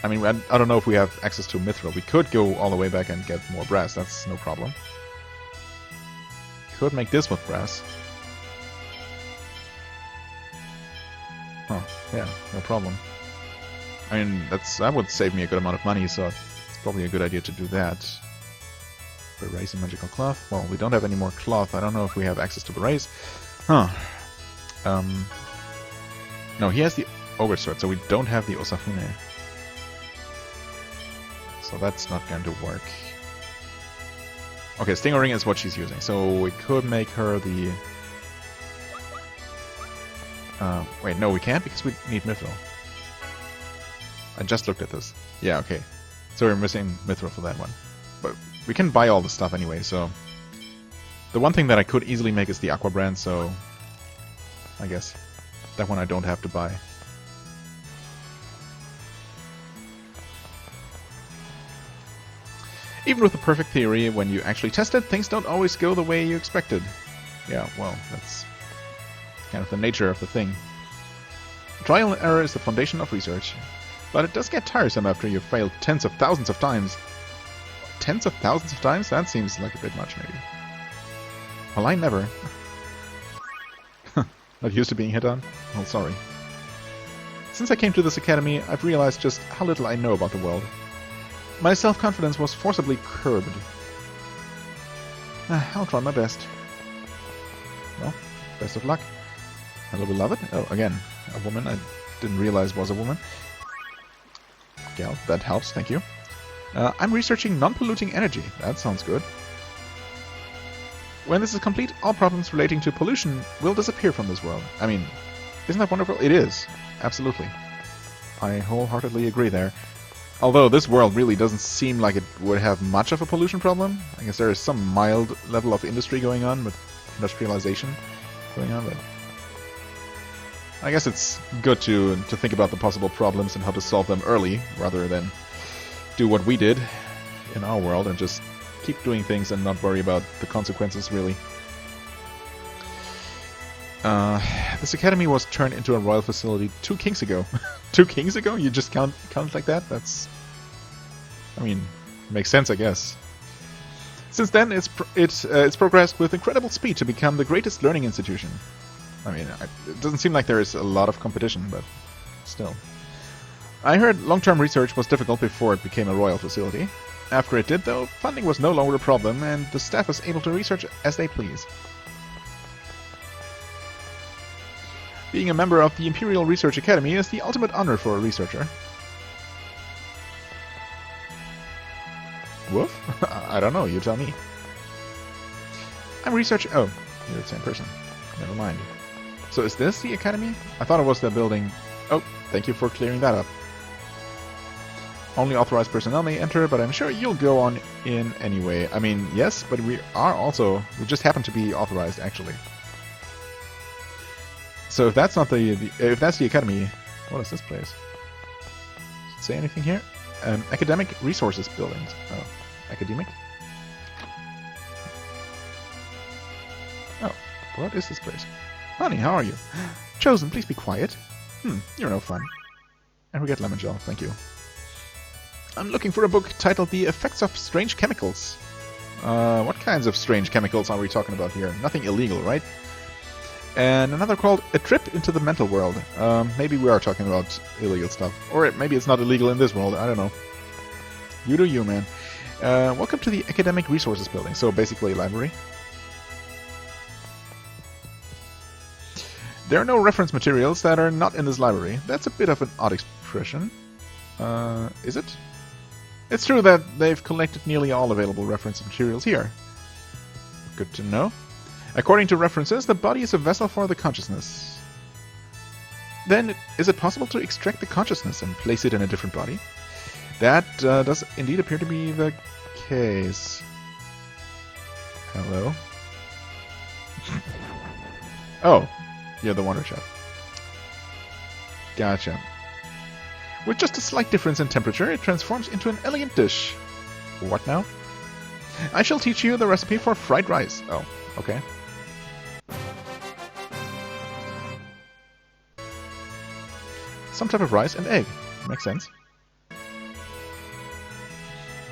I mean, I don't know if we have access to Mithril. We could go all the way back and get more brass. That's no problem. Could make this with brass. Oh, yeah, no problem. I mean, that would save me a good amount of money, so it's probably a good idea to do that. Berets and magical cloth. Well, we don't have any more cloth. I don't know if we have access to berets. Huh. No, he has the Ogre Sword, so we don't have the Osafune. So that's not going to work. Okay, Stinger Ring is what she's using, so we could make her the... wait, no, we can't because we need Mithril. I just looked at this. Yeah, okay. So we're missing Mithril for that one. But we can buy all the stuff anyway, so... The one thing that I could easily make is the Aqua brand, so... I guess that one I don't have to buy. Even with the perfect theory, when you actually test it, things don't always go the way you expected. Yeah, well, that's kind of the nature of the thing. Trial and error is the foundation of research. But it does get tiresome after you've failed tens of thousands of times. Tens of thousands of times? That seems like a bit much, maybe. Well, I never. Not used to being hit on? Well, sorry. Since I came to this academy, I've realized just how little I know about the world. My self-confidence was forcibly curbed. I'll try my best. Well, best of luck. Hello, beloved. Oh, again, a woman I didn't realize was a woman. Yeah, that helps, thank you. I'm researching non-polluting energy. That sounds good. When this is complete, all problems relating to pollution will disappear from this world. I mean, isn't that wonderful? It is. Absolutely. I wholeheartedly agree there. Although this world really doesn't seem like it would have much of a pollution problem. I guess there is some mild level of industry going on with industrialization going on, but I guess it's good to think about the possible problems and how to solve them early, rather than do what we did in our world and just keep doing things and not worry about the consequences, really. This academy was turned into a royal facility 2 kings ago. 2 kings ago? You just count like that? That's... I mean, makes sense, I guess. Since then, it's progressed with incredible speed to become the greatest learning institution. I mean, it doesn't seem like there is a lot of competition, but still. I heard long-term research was difficult before it became a royal facility. After it did, though, funding was no longer a problem, and the staff was able to research as they please. Being a member of the Imperial Research Academy is the ultimate honor for a researcher. Woof? I don't know, you tell me. I'm researching... Oh, you're the same person. Never mind. So is this the academy? I thought it was the building... Oh, thank you for clearing that up. Only authorized personnel may enter, but I'm sure you'll go on in anyway. I mean, yes, but we we just happen to be authorized, actually. So if that's not if that's the academy, what is this place? Does it say anything here? Academic resources buildings. Oh, academic? Oh, what is this place? Honey, how are you? Chosen, please be quiet. You're no fun. And we get lemon gel, thank you. I'm looking for a book titled The Effects of Strange Chemicals. What kinds of strange chemicals are we talking about here? Nothing illegal, right? And another called A Trip into the Mental World. Maybe we are talking about illegal stuff. Or maybe it's not illegal in this world, I don't know. You do you, man. Welcome to the Academic Resources Building. So basically a library. There are no reference materials that are not in this library. That's a bit of an odd expression. Is it? It's true that they've collected nearly all available reference materials here. Good to know. According to references, the body is a vessel for the consciousness. Then, is it possible to extract the consciousness and place it in a different body? That does indeed appear to be the case. Hello? Oh, you're the Wonder Chef. Gotcha. With just a slight difference in temperature, it transforms into an elegant dish. What now? I shall teach you the recipe for fried rice. Oh, okay. Some type of rice and egg. Makes sense.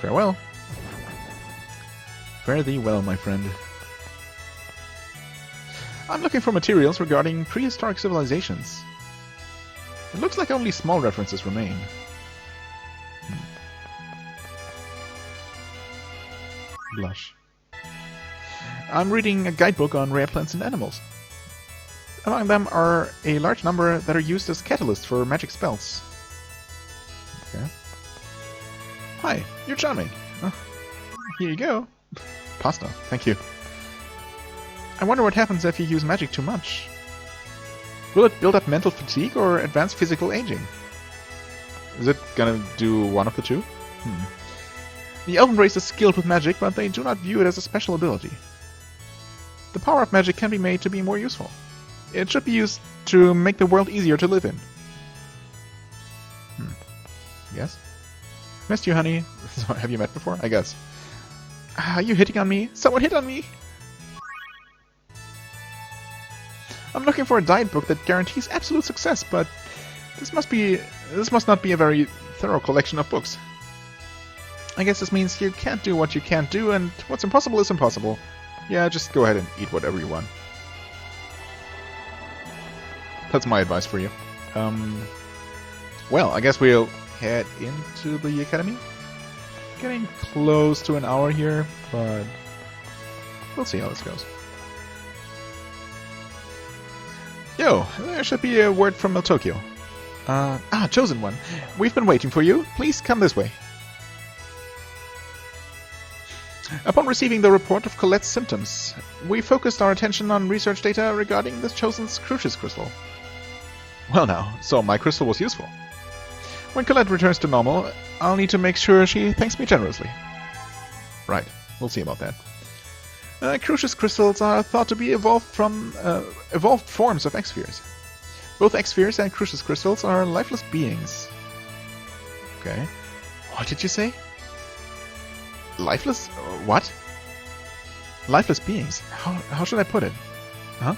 Farewell. Fare thee well, my friend. I'm looking for materials regarding prehistoric civilizations. It looks like only small references remain. Blush. I'm reading a guidebook on rare plants and animals. Among them are a large number that are used as catalysts for magic spells. Okay. Hi, you're charming. Here you go. Pasta, thank you. I wonder what happens if you use magic too much. Will it build up mental fatigue or advance physical aging? Is it gonna do one of the two? The elven race is skilled with magic, but they do not view it as a special ability. The power of magic can be made to be more useful. It should be used to make the world easier to live in. Yes? Missed you, honey. So, have you met before? I guess. Are you hitting on me? Someone hit on me! I'm looking for a diet book that guarantees absolute success, but this must not be a very thorough collection of books. I guess this means you can't do what you can't do, and what's impossible is impossible. Yeah, just go ahead and eat whatever you want. That's my advice for you. Well, I guess we'll head into the academy. Getting close to an hour here, but we'll see how this goes. Yo, there should be a word from Tokyo. Chosen one. We've been waiting for you. Please come this way. Upon receiving the report of Colette's symptoms, we focused our attention on research data regarding the Chosen's Cruxis crystal. Well now, so my crystal was useful. When Colette returns to normal, I'll need to make sure she thanks me generously. Right, we'll see about that. Cruxis crystals are thought to be evolved forms of X-spheres. Both X-spheres and Cruxis crystals are lifeless beings. Okay. What did you say? Lifeless? What? Lifeless beings? How should I put it? Huh?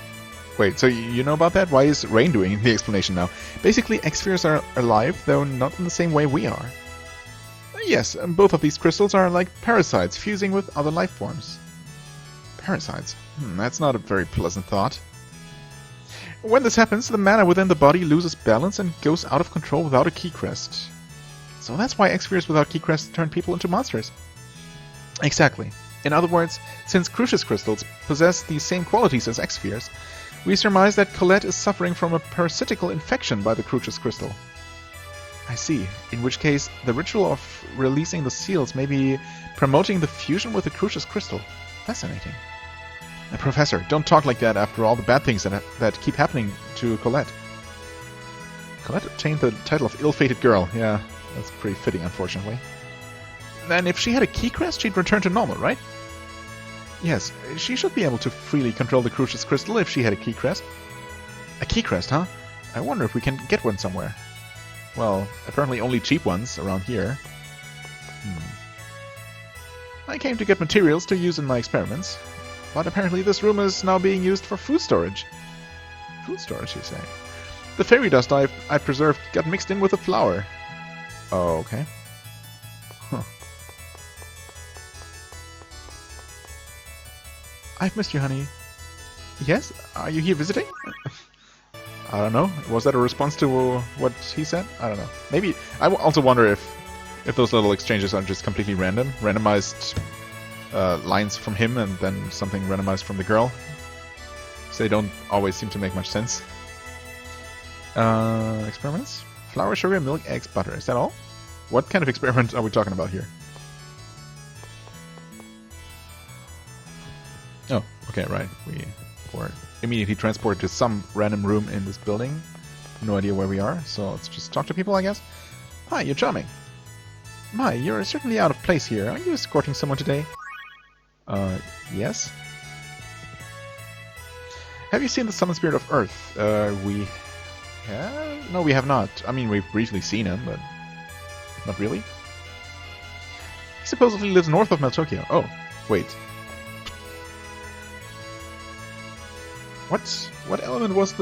Wait, so you know about that? Why is Rain doing the explanation now? Basically, X-spheres are alive, though not in the same way we are. Yes, both of these crystals are like parasites fusing with other life forms. Parasites? That's not a very pleasant thought. When this happens, the mana within the body loses balance and goes out of control without a key crest. So that's why X-spheres without key crests turn people into monsters. Exactly. In other words, since Cruxis crystals possess the same qualities as X-spheres, we surmise that Colette is suffering from a parasitical infection by the Cruxis crystal. I see. In which case, the ritual of releasing the seals may be promoting the fusion with the Cruxis crystal. Fascinating. Professor, don't talk like that after all the bad things that keep happening to Colette. Colette obtained the title of ill-fated girl. Yeah, that's pretty fitting, unfortunately. Then if she had a key crest, she'd return to normal, right? Yes, she should be able to freely control the Cruxis crystal if she had a key crest. A key crest, huh? I wonder if we can get one somewhere. Well, apparently only cheap ones around here. I came to get materials to use in my experiments. But apparently this room is now being used for food storage. Food storage, you say? The fairy dust I preserved got mixed in with the flour. Oh, okay. Huh. I've missed you, honey. Yes? Are you here visiting? I don't know. Was that a response to what he said? I don't know. Maybe. I also wonder if those little exchanges are just completely random. Randomized lines from him and then something randomized from the girl. So they don't always seem to make much sense. Experiments? Flour, sugar, milk, eggs, butter. Is that all? What kind of experiment are we talking about here? Oh, okay, right. We were immediately transported to some random room in this building. No idea where we are, so let's just talk to people, I guess. Hi, you're charming. My, you're certainly out of place here. Are you escorting someone today? Yes? Have you seen the Summon Spirit of Earth? No, we have not. I mean, we've briefly seen him, but not really. He supposedly lives north of Meltokyo. Oh, wait. What element is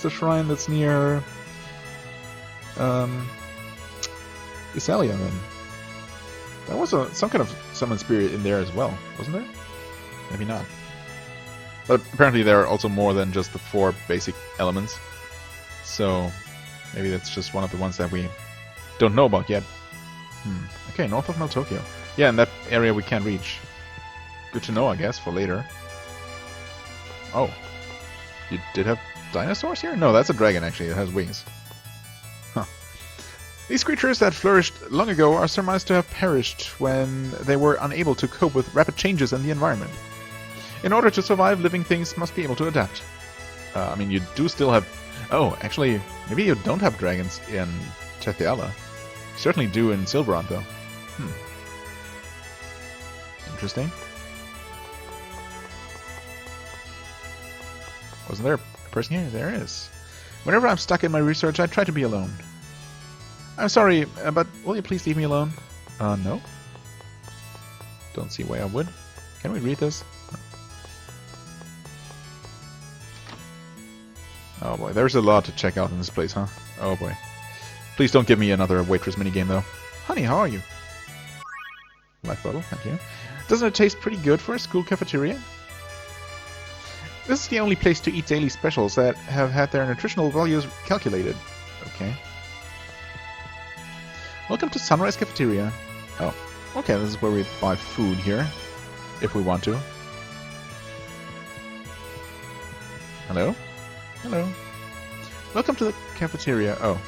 the shrine that's near Isalia then? There was some kind of summon spirit in there as well, wasn't there? Maybe not. But apparently there are also more than just the 4 basic elements. So maybe that's just one of the ones that we don't know about yet. Okay, north of Meltokyo. Yeah, in that area we can't reach. Good to know, I guess, for later. Oh. You did have dinosaurs here? No, that's a dragon, actually. It has wings. Huh. These creatures that flourished long ago are surmised to have perished when they were unable to cope with rapid changes in the environment. In order to survive, living things must be able to adapt. I mean, you do still have... Oh, actually, maybe you don't have dragons in Tethiala. You certainly do in Silverant, though. Interesting. Wasn't there a person here? There is. Whenever I'm stuck in my research, I try to be alone. I'm sorry, but will you please leave me alone? No. Don't see why I would. Can we read this? No. Oh boy, there's a lot to check out in this place, huh? Oh boy. Please don't give me another waitress minigame, though. Honey, how are you? Life bottle, thank you. Doesn't it taste pretty good for a school cafeteria? This is the only place to eat daily specials that have had their nutritional values calculated. Okay. Welcome to Sunrise Cafeteria. Oh, okay, this is where we buy food here, if we want to. Hello? Hello. Welcome to the cafeteria. Oh.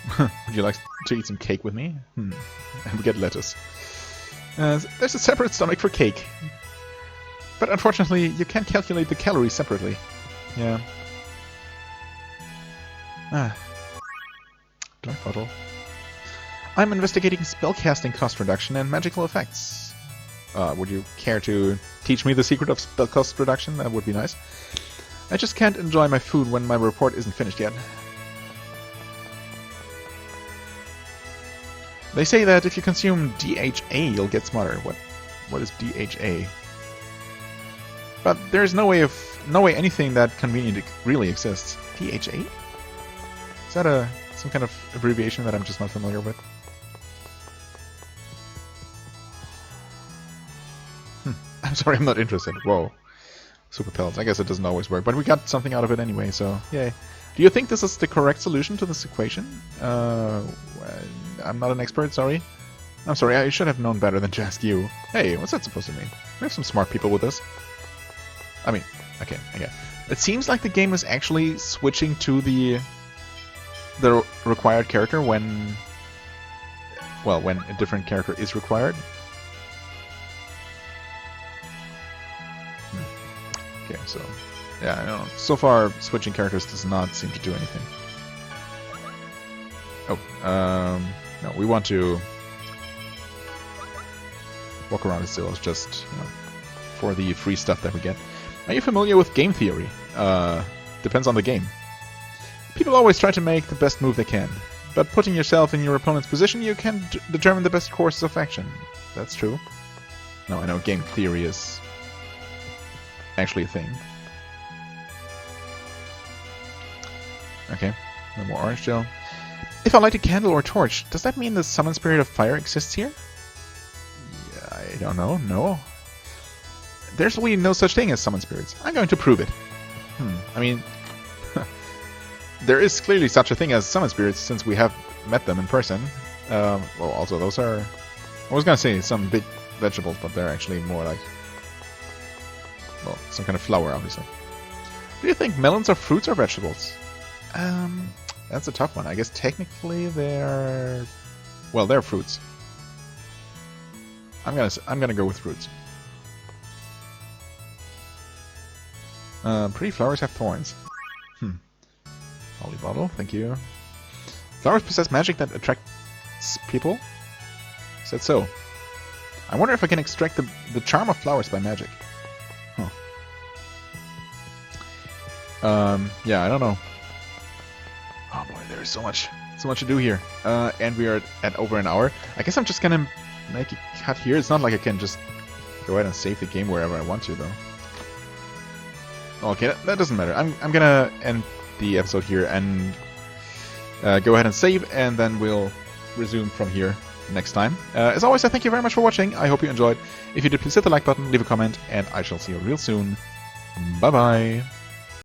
Huh? Would you like to eat some cake with me? And we get lettuce. There's a separate stomach for cake. But unfortunately, you can't calculate the calories separately. Yeah. Black bottle. I'm investigating spellcasting cost reduction and magical effects. Would you care to teach me the secret of spell cost reduction? That would be nice. I just can't enjoy my food when my report isn't finished yet. They say that if you consume DHA, you'll get smarter. What is DHA? But there's no way anything that convenient really exists. DHA? Is that some kind of abbreviation that I'm just not familiar with? I'm sorry, I'm not interested. Whoa. Super pelts. I guess it doesn't always work, but we got something out of it anyway, so yay. Do you think this is the correct solution to this equation? I'm not an expert, sorry. I'm sorry, I should have known better than to ask you. Hey, what's that supposed to mean? We have some smart people with us. I mean, Okay. It seems like the game is actually switching to the required character when a different character is required. Okay, so yeah, I don't know. So far, switching characters does not seem to do anything. Oh, no, we want to walk around still. It's just for the free stuff that we get. Are you familiar with game theory? Depends on the game. People always try to make the best move they can, but putting yourself in your opponent's position, you can determine the best course of action. That's true. No, I know game theory is actually a thing. Okay, no more orange gel. If I light a candle or torch, does that mean the summon spirit of fire exists here? Yeah, I don't know. No. There's really no such thing as summon spirits. I'm going to prove it. I mean, there is clearly such a thing as summon spirits since we have met them in person. Well, also those are... I was going to say some big vegetables, but they're actually more like... well, some kind of flower, obviously. Do you think melons are fruits or vegetables? That's a tough one. I guess technically they're... well, they're fruits. I'm gonna go with fruits. Pretty flowers have thorns. Holy bottle, thank you. Flowers possess magic that attracts people? Said so. I wonder if I can extract the charm of flowers by magic. Yeah, I don't know. Oh boy, there is so much to do here. And we are at over an hour. I guess I'm just gonna make a cut here. It's not like I can just go ahead and save the game wherever I want to, though. Okay, that doesn't matter. I'm gonna end the episode here and go ahead and save, and then we'll resume from here next time. As always, I thank you very much for watching. I hope you enjoyed. If you did, please hit the like button, leave a comment, and I shall see you real soon. Bye bye.